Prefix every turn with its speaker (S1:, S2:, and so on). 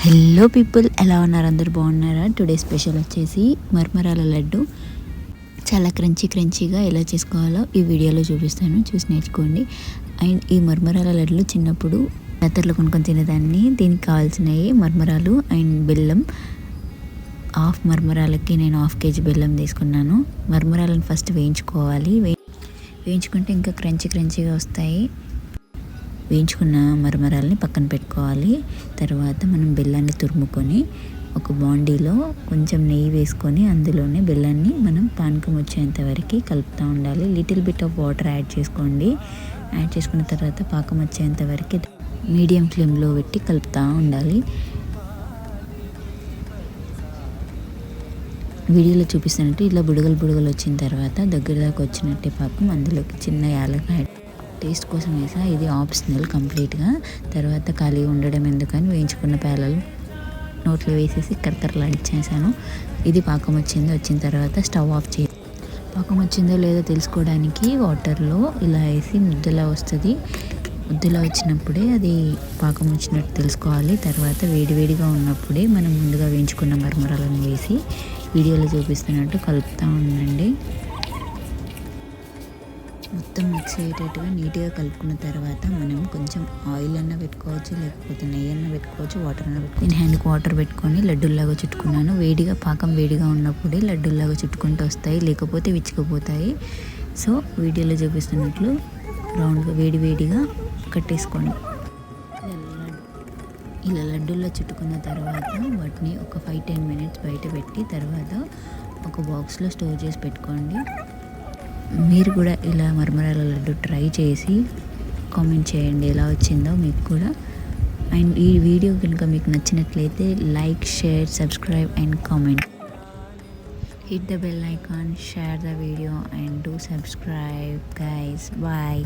S1: Hello people, ఎలా ఉన్నారు? అందరు బాగున్నారా? టుడే స్పెషల్ వచ్చేసి మర్మరాల లడ్డు. చాలా క్రంచీగా ఎలా చేసుకోవాలో ఈ వీడియోలో చూపిస్తాను, చూసి నేర్చుకోండి. అండ్ ఈ మర్మరాల లడ్డులు చిన్నప్పుడు జాతరలో కొనుక్కొని తినేదాన్ని. దీనికి కావాల్సినవి మర్మరాలు అండ్ బెల్లం. హాఫ్ మర్మరాలకి నేను 1/2 kg బెల్లం తీసుకున్నాను. మర్మరాలను ఫస్ట్ వేయించుకోవాలి. వేయించుకుంటే ఇంకా క్రంచీగా వస్తాయి. వేయించుకున్న మరమరాలని పక్కన పెట్టుకోవాలి. తర్వాత మనం బెల్లాన్ని తురుముకొని ఒక బాండీలో కొంచెం నెయ్యి వేసుకొని అందులోనే బెల్లాన్ని మనం పానకం వచ్చేంత వరకు కలుపుతూ ఉండాలి. Little bit of water add చేసుకోండి. యాడ్ చేసుకున్న తర్వాత పాకం వచ్చేంత వరకు మీడియం ఫ్లేమ్లో పెట్టి కలుపుతూ ఉండాలి. వీడియోలో చూపిస్తున్నట్టు ఇలా బుడగలు వచ్చిన తర్వాత దగ్గర దాకా వచ్చినట్టే పాకం. అందులోకి చిన్న యాలకాయ టేస్ట్ కోసం వేసా. ఇది ఆప్షనల్ కంప్లీట్గా. తర్వాత ఖాళీ ఉండడం ఎందుకని వేయించుకున్న పేలలు నోట్లో వేసేసి కరకరలాడిచ్చేసాను. ఇది పాకం వచ్చిన తర్వాత స్టవ్ ఆఫ్ చేసి పాకం వచ్చిందో లేదో తెలుసుకోవడానికి వాటర్లో ఇలా వేసి ముద్దలా వస్తుంది. ముద్దలా వచ్చినప్పుడే అది పాకం వచ్చినట్టు తెలుసుకోవాలి. తర్వాత వేడిగా ఉన్నప్పుడే మనం ముందుగా వేయించుకున్న మరమరాలను వేసి వీడియోలో చూపిస్తున్నట్టు కలుపుతూ ఉండండి. మొత్తం మిక్స్ అయ్యేటట్టుగా నీట్గా కలుపుకున్న తర్వాత మనం కొంచెం ఆయిల్ అన్న పెట్టుకోవచ్చు, లేకపోతే నెయ్యి అన్న పెట్టుకోవచ్చు, వాటర్ అన్న పెట్టుకోవచ్చు. నేను హ్యాండ్కి వాటర్ పెట్టుకొని లడ్డూల్లాగా చుట్టుకున్నాను. పాకం వేడిగా ఉన్నప్పుడే లడ్డూల్లాగా చుట్టుకుంటూ వస్తాయి, లేకపోతే విచ్చుకుపోతాయి. సో వీడియోలో చూపిస్తున్నట్లు రౌండ్గా వేడిగా కట్టేసుకోండి. ఇలా లడ్డూల్లో చుట్టుకున్న తర్వాత వాటిని ఒక 5-10 minutes బయట పెట్టి తర్వాత ఒక బాక్స్లో స్టోర్ చేసి పెట్టుకోండి. మీరు కూడా ఇలా మరమరాల లడ్డు ట్రై చేసి కామెంట్ చేయండి ఎలా వచ్చిందో మీకు కూడా. అండ్ ఈ వీడియో కనుక మీకు నచ్చినట్లయితే like, share, subscribe and comment. Hit the bell icon, share the video and do subscribe guys. Bye.